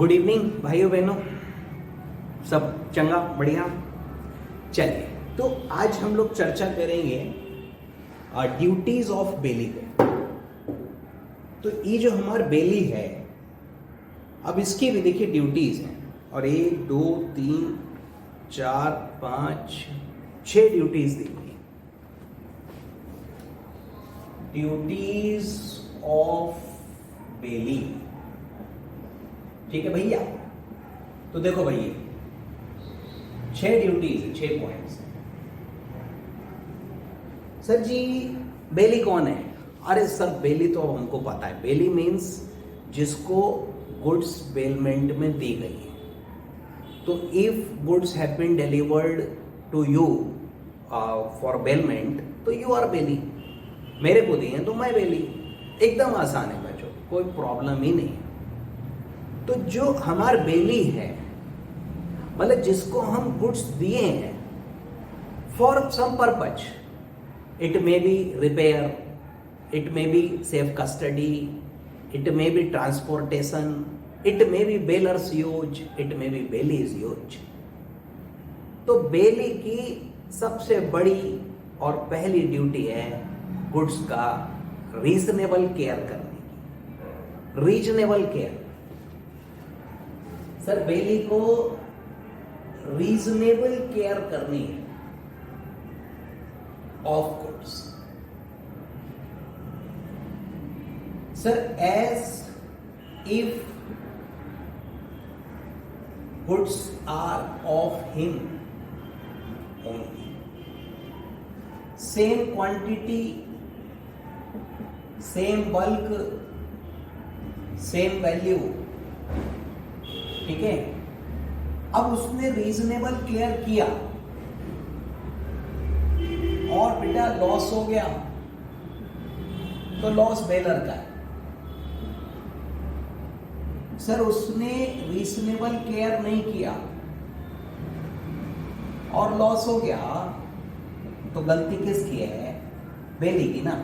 Good evening भाइयों बहनों, सब चंगा बढ़िया। चलिए, तो आज हम लोग चर्चा करेंगे ड्यूटीज ऑफ बेली पे। तो ये जो हमारा बेली है, अब इसकी भी देखिए ड्यूटीज हैं, और 1 2 3 4 5 6 ड्यूटीज दी हुई। ड्यूटीज ऑफ बेली, ठीक है भैया। तो देखो भैया, 6 ड्यूटीज, 6 पॉइंट्स। सर जी बेली कौन है? अरे सर बेली तो अब हमको पता है। बेली मीन्स जिसको गुड्स बेलमेंट में दी गई है। तो if goods have been delivered to you for bailment, तो यू आर बेली। मेरे को दिए तो मैं बेली। एकदम आसान है बच्चों, कोई प्रॉब्लम ही नहीं। तो जो हमार बेली है, मतलब जिसको हम गुड्स दिए हैं for some purpose, it may be repair, it may be safe custody, it may be transportation, it may be bailor's use, it may be bailee's use. तो बेली की सबसे बड़ी और पहली ड्यूटी है गुड्स का रीजनेबल केयर करने की। रीजनेबल केयर, सर बेली को रीजनेबल केयर करनी है of goods. Sir as if goods are of him only, same quantity, same bulk, same value, ठीक है। अब उसने रीजनेबल केयर किया और बेटा लॉस हो गया, तो लॉस बेलर का है। सर उसने रीजनेबल केयर नहीं किया और लॉस हो गया, तो गलती किसकी है? बेली की ना।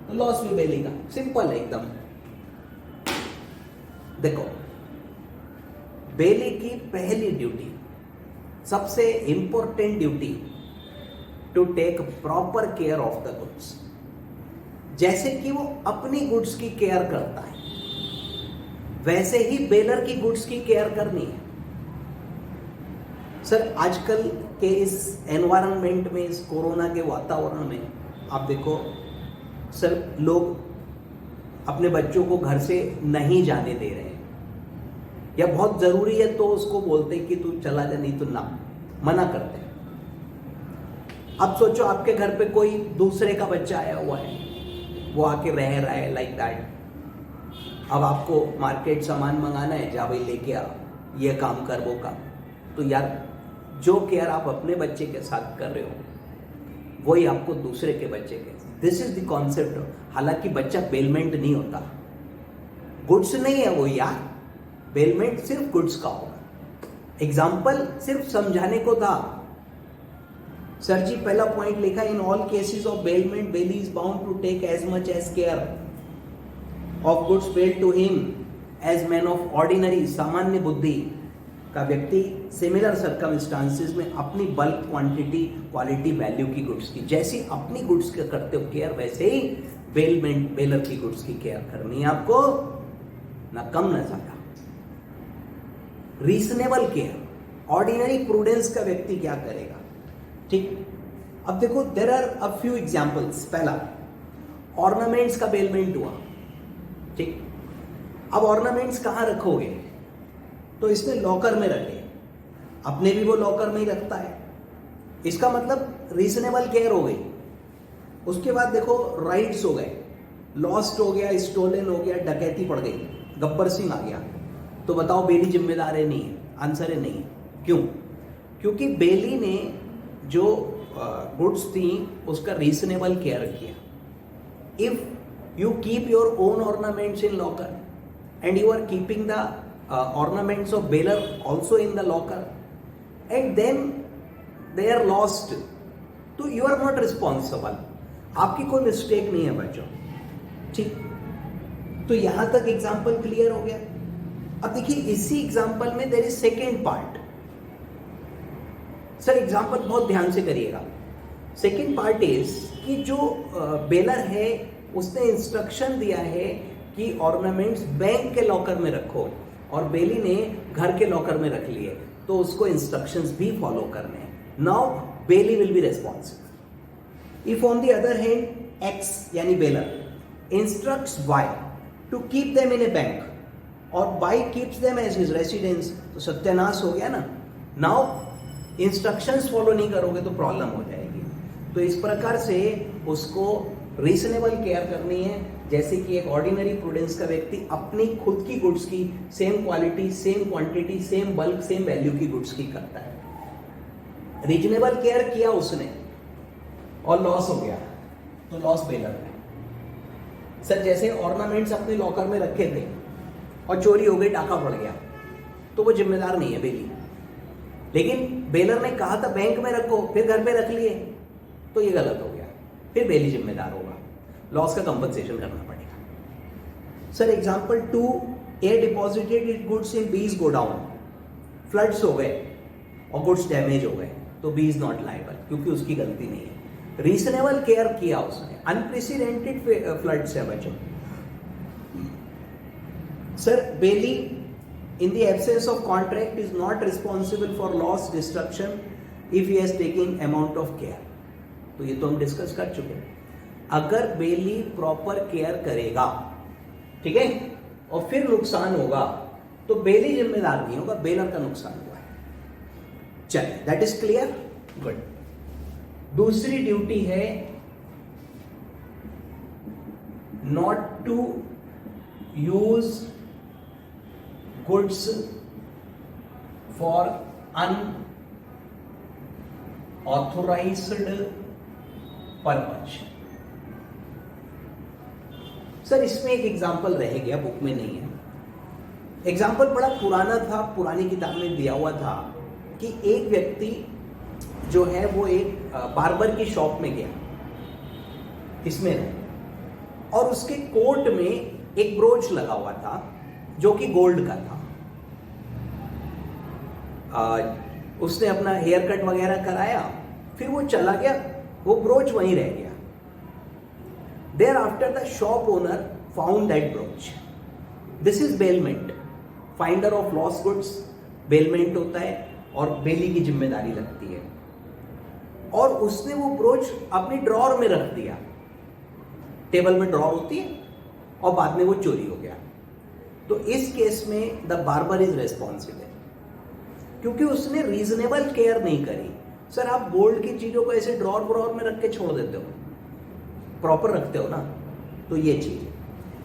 तो लॉस भी बेली का। सिंपल है एकदम। देखो, बेली की पहली ड्यूटी, सबसे important duty, to take proper care of the goods. जैसे कि वो अपनी गुड्स की केयर करता है, वैसे ही बेलर की गुड्स की केयर करनी है। सर आजकल के इस एनवायरनमेंट में, इस कोरोना के वातावरण में आप देखो सर, लोग अपने बच्चों को घर से नहीं जाने दे रहे हैं, या बहुत जरूरी है तो उसको बोलते हैं कि तू चला जा, नहीं तो ना, मना करते हैं। अब सोचो आपके घर पे कोई दूसरे का बच्चा आया हुआ है, वो आके रह रहा है लाइक दैट। अब आपको मार्केट सामान मंगाना है, जा भाई लेके आ, ये काम कर, वो काम। तो यार जो केयर आप अपने बच्चे के साथ कर रहे हो, वही आपको दूसरे के बच्चे के। This is the concept. हालांकि बच्चा बेलमेंट नहीं होता, गुड्स नहीं है वो यार, बेलमेंट सिर्फ गुड्स का होगा। एग्जाम्पल सिर्फ समझाने को था। सर जी पहला पॉइंट लिखा, in all cases of bailment, bailee is bound to take as much as care of goods bailed to him as man of ordinary, सामान्य बुद्धि का व्यक्ति सिमिलर सर्कमस्टांसेस में अपनी बल्क, क्वांटिटी, क्वालिटी, वैल्यू की goods की, जैसी अपनी गुड्स के करते हो केयर, वैसे ही बेलमेंट, बेलर की गुड्स की केयर करनी है आपको, ना कम ना ज्यादा। रीजनेबल केयर, ऑर्डिनरी प्रूडेंस का व्यक्ति क्या करेगा, ठीक। अब देखो, there are a few examples. पहला, ऑर्नामेंट्स का बेलमेंट हुआ, ठीक। अब ऑर्नामेंट्स कहां रखोगे? तो इसने लॉकर में रखे, अपने भी वो लॉकर में ही रखता है। इसका मतलब रीजनेबल केयर हो गई। उसके बाद देखो, राइट्स हो गए, लॉस्ट हो गया, स्टोलन हो गया, डकैती पड़ गई, गब्बर सिंह आ गया, तो बताओ बेली जिम्मेदार है? नहीं है। आंसर है नहीं। क्यों? क्योंकि बेली ने जो गुड्स थी उसका रीजनेबल केयर किया। If you keep your own ornaments in locker and you are keeping the ornaments of baler also in the locker, and then they are lost, तो you are not responsible, आपकी कोई mistake नहीं है बच्चों, ठीक। तो यहां तक एग्जाम्पल क्लियर हो गया। अब देखिए इसी एग्जाम्पल में there is second part. Sir example बहुत ध्यान से करिएगा। सेकेंड पार्ट इज कि जो बेलर है उसने इंस्ट्रक्शन दिया है कि ऑर्नामेंट्स बैंक के लॉकर में रखो और बेली ने घर के लॉकर में रख लिए, तो उसको इंस्ट्रक्शंस भी फॉलो करने हैं। Now bailee will be responsible. If on the other hand X यानी bailor instructs Y to keep them in a bank और Y keeps them as his residence, तो सत्यानाश हो गया ना। नाउ इंस्ट्रक्शंस फॉलो नहीं करोगे तो प्रॉब्लम हो जाएगी। तो इस प्रकार से उसको रीजनेबल केयर करनी है, जैसे कि एक ऑर्डिनरी प्रूडेंस का व्यक्ति अपनी खुद की गुड्स की same quality, same quantity, same bulk, same value की गुड्स की करता है। रीजनेबल केयर किया उसने और लॉस हो गया तो लॉस बेलर है। सर जैसे ऑर्नामेंट्स अपने लॉकर में रखे थे और चोरी हो गई, डाका पड़ गया, तो वो जिम्मेदार नहीं है बेली। लेकिन बेलर ने कहा था बैंक में रखो, फिर घर पे रख लिए, तो ये गलत हो गया, फिर बेली जिम्मेदार होगा, लॉस का कंपनसेशन करना पड़ेगा। Sir example 2, A deposited it goods in बीज गो डाउन, फ्लड्स हो गए और गुड्स डैमेज हो गए, तो बी इज नॉट लायबल क्योंकि उसकी गलती नहीं है। रीजनेबल केयर किया उसने, अनप्रेसिडेंटेड फ्लड से बचे। Sir bailee in the absence of contract is not responsible for loss destruction if he has taken amount of care। तो ये तो हम डिस्कस कर चुके हैं। अगर बेली प्रॉपर केयर करेगा, ठीक है, और फिर नुकसान होगा तो बेली जिम्मेदार नहीं होगा, बेलर का नुकसान हुआ है। चलिए दैट इज क्लियर, गुड। दूसरी ड्यूटी है not to use goods for unauthorized purpose। Sir इसमें एक एग्जाम्पल रह गया, बुक में नहीं है। एग्जाम्पल बड़ा पुराना था, पुरानी किताब में दिया हुआ था कि एक व्यक्ति जो है वो एक बार्बर की शॉप में गया, इसमें और उसके कोट में एक ब्रोच लगा हुआ था जो कि गोल्ड का था। उसने अपना हेयर कट वगैरह कराया, फिर वो चला गया, वो ब्रोच वहीं रह गया। Thereafter the shop owner found that brooch. This is bailment, finder of lost goods bailment होता है और बेली की जिम्मेदारी लगती है। और उसने वो ब्रोच अपनी ड्रॉर में रख दिया, टेबल में ड्रॉर होती है, और बाद में वो चोरी हो गया। तो इस केस में द बार्बर इज रेस्पॉन्सिबल क्योंकि उसने रीजनेबल केयर नहीं करी। सर आप गोल्ड की चीजों को ऐसे ड्रॉर में रख के छोड़ देते हो, प्रॉपर रखते हो ना, तो ये चीज है।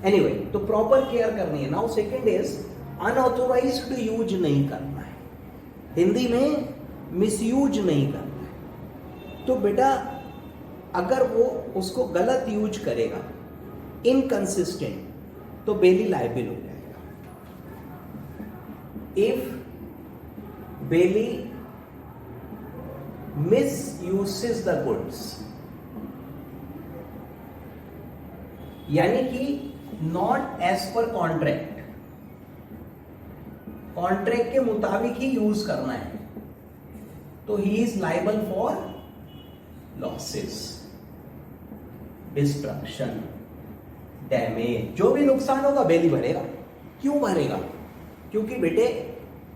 एनीवे, तो प्रॉपर केयर करनी है। Now second is unauthorised use नहीं करना है, हिंदी में मिसयूज नहीं करना है। तो बेटा अगर वो उसको गलत यूज करेगा, इनकंसिस्टेंट, तो बेली लायबिल हो जाएगा। If Bailey misuses the goods, यानी कि not as per contract, contract के मुताबिक ही यूज करना है, तो ही is liable for losses, destruction, damage, जो भी नुकसान होगा बेली भरेगा। क्यों भरेगा? क्योंकि बेटे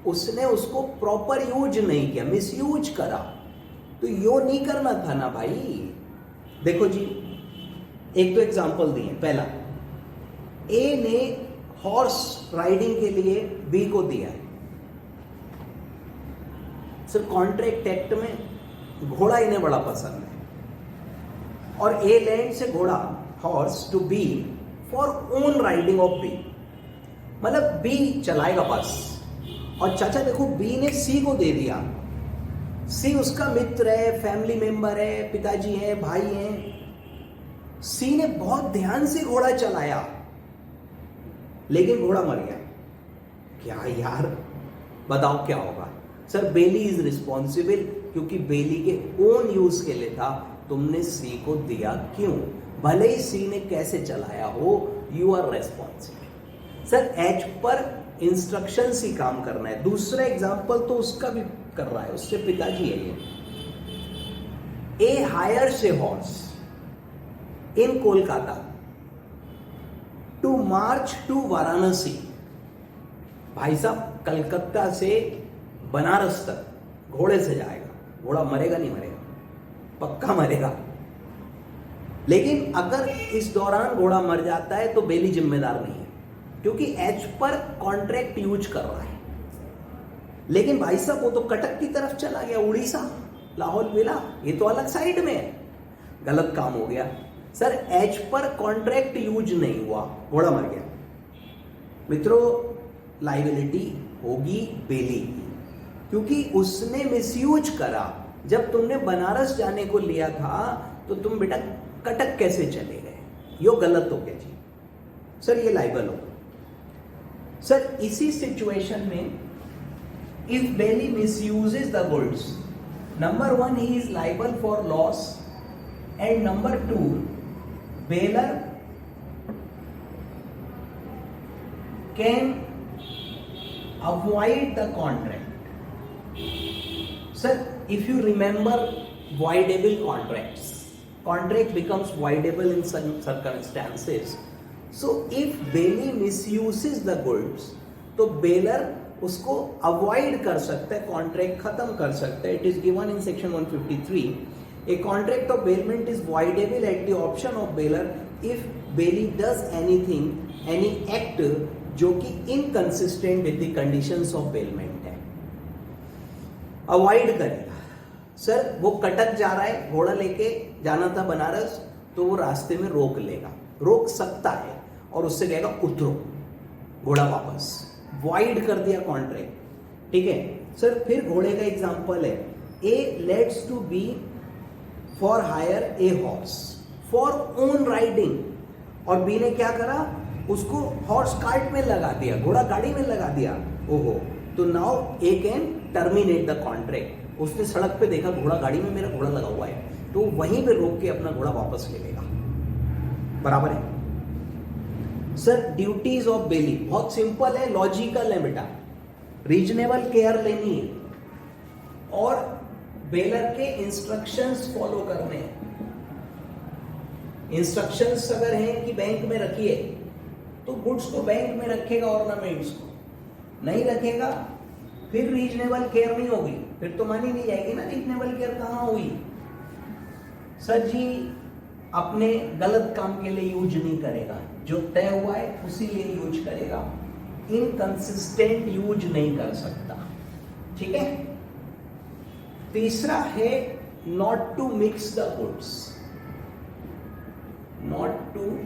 उसने उसको प्रॉपर यूज नहीं किया, मिसयूज करा। तो यो नहीं करना था ना भाई। देखो जी, एक तो एग्जांपल दिए। पहला, ए ने हॉर्स राइडिंग के लिए बी को दिया। सर कॉन्ट्रैक्ट एक्ट में घोड़ा इन्हें बड़ा पसंद है और ए लैंड से घोड़ा horse to B for own riding of B, मतलब बी चलाएगा बस। और चाचा देखो बी ने सी को दे दिया, सी उसका मित्र है, फैमिली मेंबर है, पिताजी है, भाई है। सी ने बहुत ध्यान से घोड़ा चलाया लेकिन घोड़ा मर गया। क्या यार, बताओ क्या होगा? सर बेली इज रिस्पॉन्सिबल क्योंकि बेली के ओन यूज के लिए था, तुमने सी को दिया क्यों? भले ही सी ने कैसे चलाया हो, you are responsible. Sir as per instructions ही काम करना है। दूसरा एग्जाम्पल तो उसका भी कर रहा है, उससे पिताजी है ये। A hires a horse in Kolkata to march to Varanasi. भाई साहब कलकत्ता से बनारस तक घोड़े से जाएगा। घोड़ा मरेगा नहीं मरेगा? पक्का मरेगा। लेकिन अगर इस दौरान घोड़ा मर जाता है तो बेली जिम्मेदार नहीं है, क्योंकि एज पर कॉन्ट्रैक्ट यूज कर रहा है। लेकिन भाई साहब वो तो कटक की तरफ चला गया, उड़ीसा, लाहौल विला, ये तो अलग साइड में है। गलत काम हो गया sir, as per contract use नहीं हुआ, घोड़ा मर गया। मित्रों, लाइबिलिटी होगी बेली की, क्योंकि उसने मिसयूज करा। जब तुमने बनारस जाने को लिया था तो तुम बेटा कटक कैसे चले गए? यो गलत हो गया जी सर, ये लाइबल हो। सर इसी सिचुएशन में if bailee misuses the goods, number 1 ही is liable for loss, and number 2 bailor can avoid the contract. Sir, if you remember voidable contracts, contract becomes voidable in some circumstances. So if bailey misuses the goods, तो bailor उसको avoid कर सकता है, contract खत्म कर सकता है. It is given in section 153. A contract of bailment is voidable at the option of bailor if bailey does anything, any act जो कि inconsistent with the conditions of bailment है, अवॉइड करेगा। सर वो कटक जा रहा है, घोड़ा लेके जाना था बनारस, तो वो रास्ते में रोक लेगा, रोक सकता है और उससे कहेगा उतरो, घोड़ा वापस, वॉइड कर दिया कॉन्ट्रैक्ट। ठीक है सर, फिर घोड़े का एग्जांपल है, A lets to B for hire a horse for own riding, और बी ने क्या करा, उसको हॉर्स कार्ट में लगा दिया, घोड़ा गाड़ी में लगा दिया। ओहो, तो now A can terminate the contract. उसने सड़क पे देखा घोड़ा गाड़ी में, मेरा घोड़ा लगा हुआ है, तो वहीं पे रोक के अपना घोड़ा वापस ले लेगा। बराबर है सर। ड्यूटीज ऑफ बेली बहुत सिंपल है, लॉजिकल है बेटा। रीजनेबल केयर लेनी है और बेलर के इंस्ट्रक्शंस फॉलो करने हैं। इंस्ट्रक्शंस अगर हैं कि बैंक में रखिए, तो गुड्स को बैंक में रखेगा, ऑर्नामेंट्स को नहीं रखेगा, फिर रीजनेबल केयर नहीं होगी, फिर तो मानी नहीं जाएगी ना। रीजनेबल केयर कहाँ हुई? सर जी अपने गलत काम के लिए यूज नहीं करेगा, जो तय हुआ है उसी लिए यूज करेगा, इनकंसिस्टेंट यूज नहीं कर सकता। ठीक है। तीसरा है not to mix the goods, not to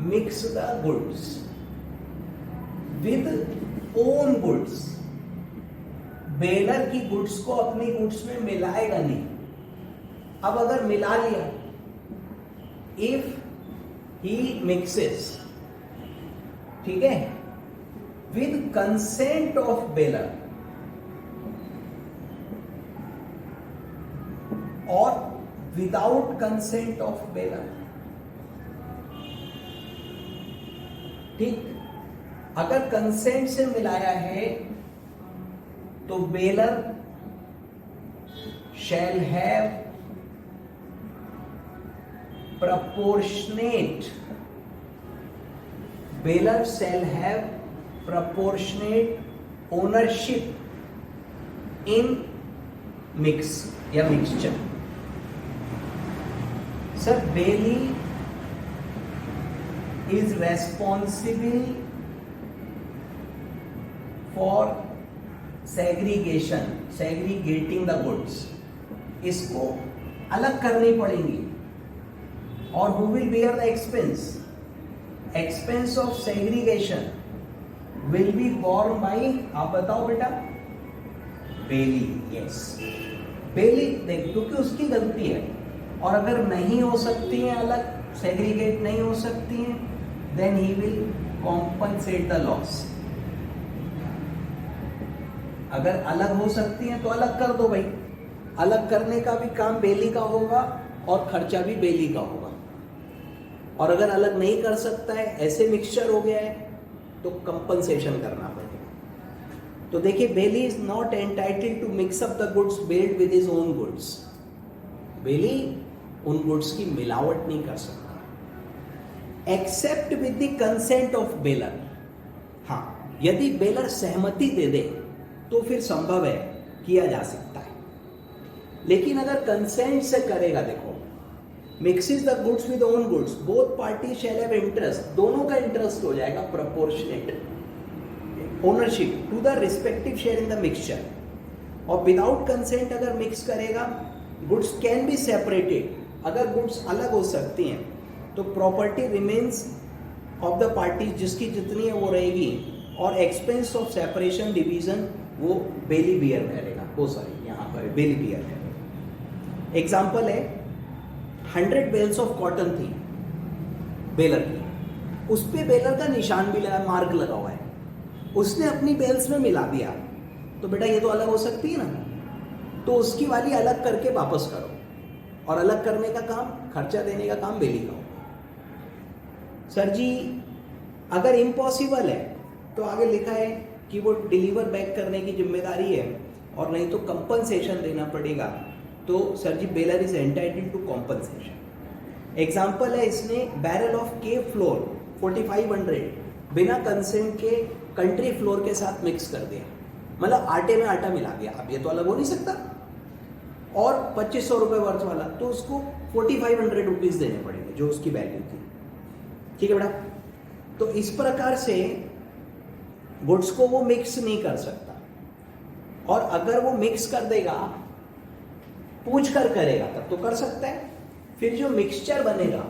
mix the goods with own goods। Bailor की गुड्स को अपनी गुड्स में मिलाएगा नहीं। अब अगर मिला लिया, इफ ही मिक्सेस, ठीक है, विद कंसेंट ऑफ बेलर और विदाउट कंसेंट ऑफ बेलर, ठीक, अगर कंसेंट से मिलाया है तो bailor shall have proportionate, bailor shall have proportionate ownership in mix या mixture. Sir bailee is responsible for segregation, segregating the goods। इसको अलग करनी पड़ेंगी, और who will bear the expense? Expense of segregation will be borne by, आप बताओ बेटा, बेली। Yes, बेली देख, क्योंकि उसकी गलती है, और अगर नहीं हो सकती है अलग, सेग्रीगेट नहीं हो सकती है, then he will compensate the loss। अगर अलग हो सकती है तो अलग कर दो भाई, अलग करने का भी काम बेली का होगा और खर्चा भी बेली का होगा। और अगर अलग नहीं कर सकता है, ऐसे मिक्सचर हो गया है, तो कंपनसेशन करना पड़ेगा। तो देखिए, bailee is not entitled to mix up the goods bailed with his own goods. Bailee उन गुड्स की मिलावट नहीं कर सकता except with the consent of bailor. हाँ, यदि बेलर सहमति दे दे तो फिर संभव है, किया जा सकता है। लेकिन अगर कंसेंट से करेगा, देखो, mixes the goods with own goods, both party shall have interest, दोनों का इंटरेस्ट हो जाएगा proportionate ownership to the respective share in the mixture. और विदाउट कंसेंट अगर मिक्स करेगा, गुड्स कैन बी सेपरेटेड, अगर गुड्स अलग हो सकती हैं तो property remains of the party, जिसकी जितनी है वो रहेगी, और एक्सपेंस ऑफ सेपरेशन डिवीजन वो बेली बियर करेगा, वो सॉरी यहाँ पर बेली बियर करेगा। एग्जाम्पल है, 100 बेल्स ऑफ कॉटन थी बेलर की, उस पे बेलर का निशान भी लगा, मार्क लगा हुआ है, उसने अपनी बेल्स में मिला दिया, तो बेटा ये तो अलग हो सकती है ना, तो उसकी वाली अलग करके वापस करो, और अलग करने का काम, खर्चा देने का काम बेली का होगा। सर जी अगर इम्पॉसिबल है तो आगे लिखा है कि वो डिलीवर बैक करने की जिम्मेदारी है, और नहीं तो कंपनसेशन देना पड़ेगा। तो sir ji bailor is entitled to compensation. Example है, इसने बैरल ऑफ केव फ्लोर 4500 बिना कंसेंट के कंट्री फ्लोर के साथ मिक्स कर दिया, मतलब आटे में आटा मिला दिया। अब ये तो अलग हो नहीं सकता, और 2500 रुपये वर्थ वाला, तो उसको 4500 रुपीज़ देने पड़ेंगे जो उसकी वैल्यू थी। ठीक है बेटा, तो इस प्रकार से गुड्स को वो मिक्स नहीं कर सकता, और अगर वो मिक्स कर देगा, पूछ कर करेगा तब तो कर सकता है। फिर जो मिक्सचर बनेगा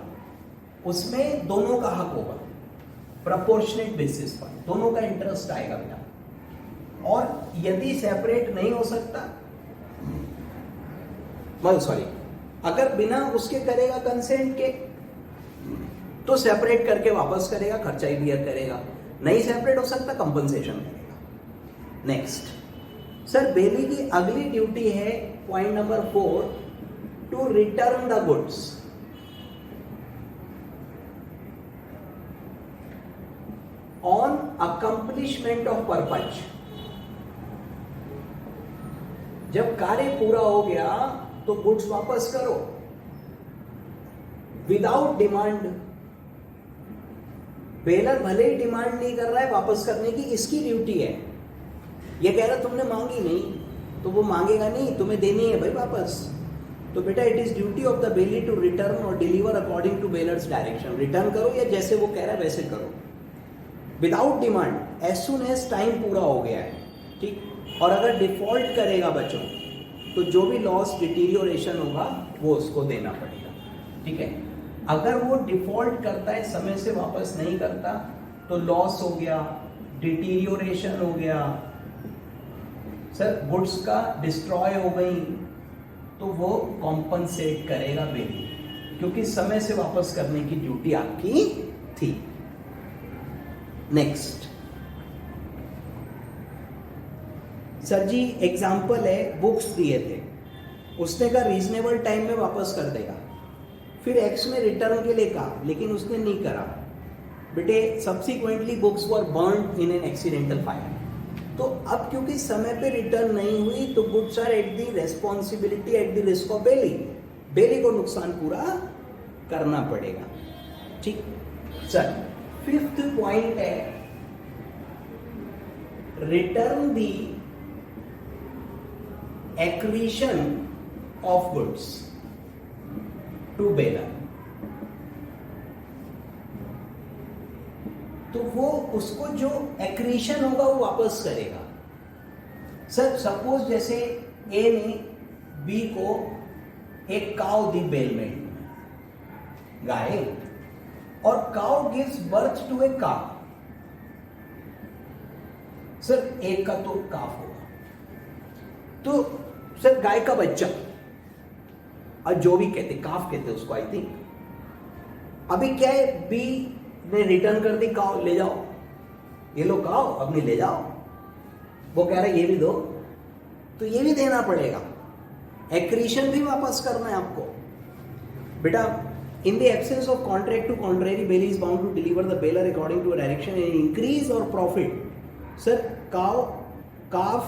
उसमें दोनों का हक होगा, प्रोपोर्शनेट बेसिस पर दोनों का इंटरेस्ट आएगा बेटा। और यदि सेपरेट नहीं हो सकता, सॉरी, अगर बिना उसके करेगा कंसेंट के, तो सेपरेट करके वापस करेगा, खर्चा ही बियर करेगा। नहीं सेपरेट हो सकता, कंपनसेशन करेगा। नेक्स्ट सर, बेली की अगली ड्यूटी है point number 4, to return the goods. On accomplishment of purpose, जब कार्य पूरा हो गया तो गुड्स वापस करो, विदाउट डिमांड। बेलर भले ही डिमांड नहीं कर रहा है वापस करने की, इसकी ड्यूटी है। ये कह रहा तुमने मांगी नहीं, तो वो मांगेगा नहीं, तुम्हें देनी है भाई वापस। तो बेटा it is duty of the bailee to return और deliver according to bailor's direction. Return करो या जैसे वो कह रहा है वैसे करो, without demand, as soon as time पूरा हो गया है। ठीक, और अगर डिफॉल्ट करेगा बच्चों, तो जो भी लॉस डिटीरियोरेशन होगा वो उसको देना पड़ेगा। ठीक है, अगर वो डिफॉल्ट करता है, समय से वापस नहीं करता, तो लॉस हो गया, डिटीरियोरेशन हो गया, सर गुड्स का डिस्ट्रॉय हो गई, तो वो कॉम्पनसेट करेगा बेली, क्योंकि समय से वापस करने की ड्यूटी आपकी थी। नेक्स्ट सर जी एग्जाम्पल है, बुक्स दिए थे, उसने कहा रीजनेबल टाइम में वापस कर देगा। फिर एक्स ने रिटर्न के लिए कहा, लेकिन उसने नहीं करा। बेटे subsequently books were burnt in an accidental fire. तो अब क्योंकि समय पे रिटर्न नहीं हुई, तो goods are at the responsibility, at the risk of bailee. Bailee को नुकसान पूरा करना पड़ेगा। ठीक सर, 5th पॉइंट है, return the accretion of goods to bailor. तो वो उसको जो एक्रीशन होगा वो वापस करेगा। सर सपोज जैसे ए ने बी को एक काउ दी बेलमेंट में, गाय, और cow gives birth to a calf. Sir एक का तो काफ होगा, तो सर गाय का बच्चा, और जो भी कहते काफ कहते उसको, आई थिंक। अभी क्या है, बी ने रिटर्न कर दी काउ, ले जाओ, ये लो काउ, अपनी ले जाओ। वो कह रहा है ये भी दो, तो ये भी देना पड़ेगा, एक्रीशन भी वापस करना है आपको। बेटा In the absence of contract to contrary, bailey is bound to deliver the bailor according to a direction and increase or profit. Sir, calf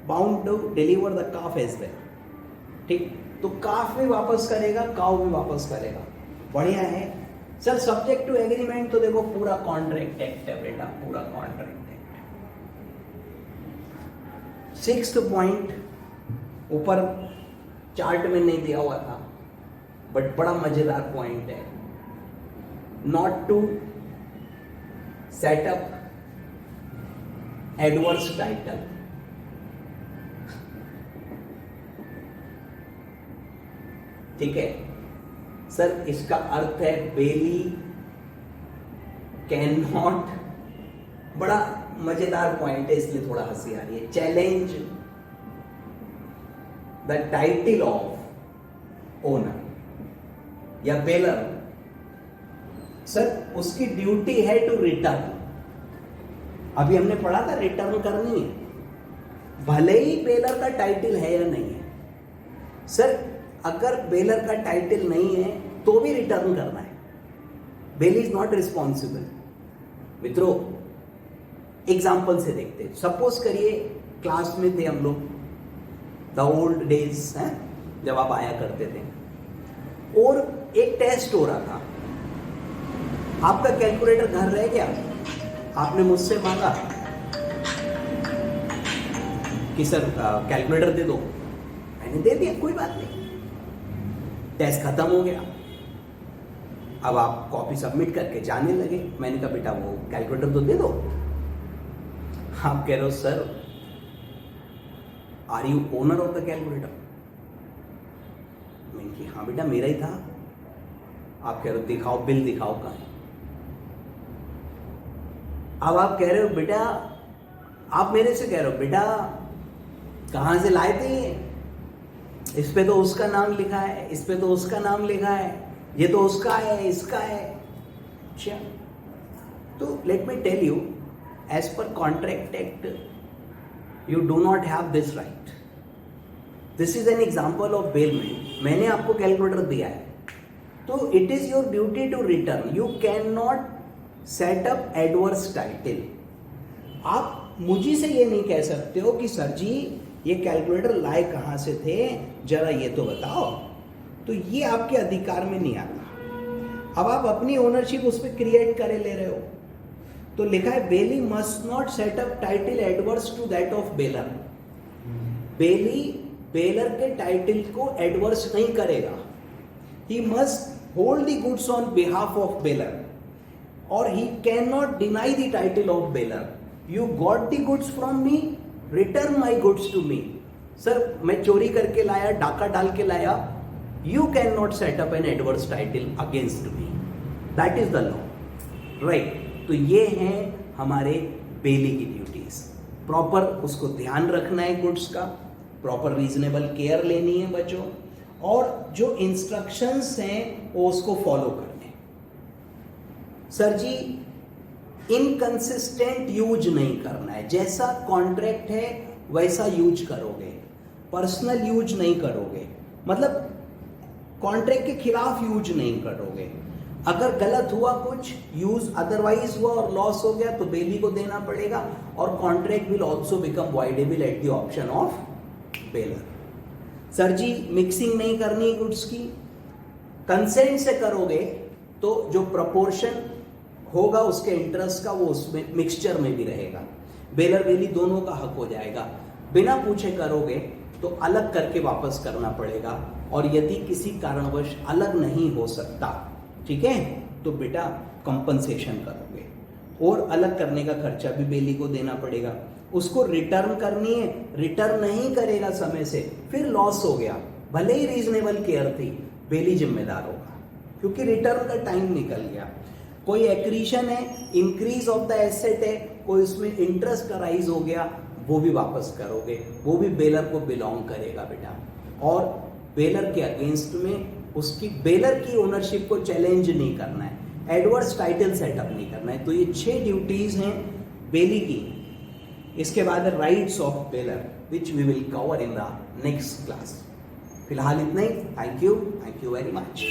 bound to deliver the calf as well. ठीक, तो काफ भी वापस करेगा, काव भी वापस करेगा. बढ़िया है सर. सब्जेक्ट टू एग्रीमेंट तो देखो पूरा कॉन्ट्रैक्ट एक्ट है बेटा, पूरा कॉन्ट्रैक्ट एक्ट. 6th पॉइंट ऊपर चार्ट में नहीं दिया हुआ था, बट बड़ा मजेदार पॉइंट है. Not to set up adverse title. ठीक है सर, इसका अर्थ है बेली कैन नॉट. बड़ा मजेदार पॉइंट है, इसलिए थोड़ा हंसी आ रही है. Challenge the title of owner या बेलर. सर, उसकी ड्यूटी है टू रिटर्न. अभी हमने पढ़ा था रिटर्न करनी है, भले ही बेलर का टाइटल है या नहीं है. सर, अगर बेलर का टाइटल नहीं है तो भी रिटर्न करना है. Bail is not responsible. मित्रों, एग्जाम्पल से देखते हैं. सपोज करिए क्लास में थे हम लोग, द ओल्ड डेज है जब आप आया करते थे, और एक टेस्ट हो रहा था. आपका कैलकुलेटर घर रह गया. आपने मुझसे मांगा कि सर कैलकुलेटर दे दो. मैंने दे दिया, कोई बात नहीं. टेस्ट खत्म हो गया. अब आप कॉपी सबमिट करके जाने लगे. मैंने कहा बेटा वो कैलकुलेटर तो दे दो. आप कह रहे हो sir are you owner of the calculator. मैंने कहा हाँ बेटा मेरा ही था. आप कह रहे हो दिखाओ, बिल दिखाओ कहाँ है. अब आप कह रहे हो बेटा, आप मेरे से कह रहे हो बेटा कहाँ से लाए थे ये, इस पे तो उसका नाम लिखा है, इस पे तो उसका नाम लिखा है, ये तो उसका है, इसका है. अच्छा, तो let me tell you, as per contract act you do not have this right. This is an example of bailment. मैंने आपको कैलकुलेटर दिया है, तो it is your duty to return. You can not set up adverse title. आप मुझे से ये नहीं कह सकते हो कि सर जी ये कैलकुलेटर लाए कहाँ से थे, जरा ये तो बताओ. तो ये आपके अधिकार में नहीं आता. अब आप अपनी ओनरशिप उस पर क्रिएट करे ले रहे हो. तो लिखा है bailee must not set up title adverse to that of bailor. Bailee bailor के टाइटल को एडवर्स नहीं करेगा. He must hold the goods on behalf of bailor, और he can not deny the title of bailor. You got the goods from me, return my goods to me. Sir, मैं चोरी करके लाया, डाका डाल के लाया, you can not set up an adverse title against me. That is the law, right. तो ये हैं हमारे बेली की ड्यूटीज. प्रॉपर उसको ध्यान रखना है गुड्स का, प्रॉपर रीजनेबल केयर लेनी है बच्चों, और जो इंस्ट्रक्शंस हैं वो उसको फॉलो करने. सर जी इनकंसिस्टेंट यूज नहीं करना है. जैसा कॉन्ट्रैक्ट है वैसा यूज करोगे, पर्सनल यूज नहीं करोगे. मतलब कॉन्ट्रैक्ट के खिलाफ यूज नहीं करोगे. अगर गलत हुआ कुछ, यूज अदरवाइज हुआ और लॉस हो गया, तो बेली को देना पड़ेगा, और contract will also become voidable at the option of bailor. Sir ji mixing नहीं करनी गुड्स की, कंसेंट से करोगे तो जो प्रपोर्शन होगा उसके इंटरेस्ट का वो उसमें मिक्सचर में भी रहेगा. बेलर बेली दोनों का हक हो जाएगा. बिना पूछे करोगे तो अलग करके वापस करना पड़ेगा, और यदि किसी कारणवश अलग नहीं हो सकता, ठीक है, तो बेटा कंपनसेशन करोगे, और अलग करने का खर्चा भी बेली को देना पड़ेगा. उसको रिटर्न करनी है, रिटर्न नहीं करेगा समय से, फिर लॉस हो गया, भले ही रीजनेबल केयर थी, बेली जिम्मेदार होगा, क्योंकि रिटर्न का टाइम निकल गया. कोई एक्रीशन है, इंक्रीज ऑफ द एसेट है, कोई उसमें इंटरेस्ट का राइज हो गया, वो भी वापस करोगे, वो भी बेलर को बिलोंग करेगा बेटा. और बेलर के अगेंस्ट में उसकी बेलर की ओनरशिप को चैलेंज नहीं करना है, एडवर्स टाइटल सेटअप नहीं करना है. तो ये 6 ड्यूटीज हैं बेली की. इसके बाद rights of bailor which we will cover in the next class. फिलहाल इतना ही. Thank you very much.